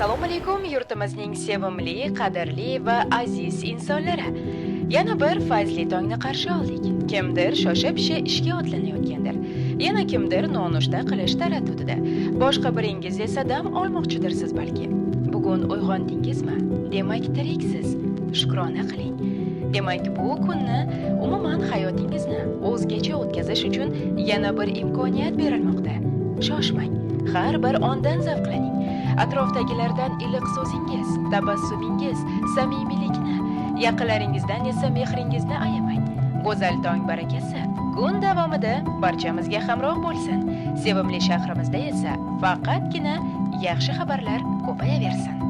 Assalomu alaykum yurtimizning sevimli, qadrli va aziz insonlari. Yana bir fayzli tongni qarshi oldik. Kimdir shosha-pisha ishga otlanayotgandir. Yana kimdir nonushta qilish taraddudida. Boshqa biringiz esa dam olmoqchidirsiz balki. Bugun uyg'ondingizmi? Demak, tiriksiz. Shukrona qiling. Demak, bu kunni, umuman hayotingizni o'zgacha o'tkazish uchun yana bir imkoniyat berilmoqda. Shoshmang. Har bir ondan zavqlaning. Atrofdagilardan iliq so'zingiz, tabassumingiz, samimiylikni, yaqinlaringizdan esa mehringizni ayamang. Go'zal tong barakasi kun davomida barchamizga hamroh bo'lsin. Sevimli shahrimizda esa faqatgina yaxshi xabarlar ko'payaversin.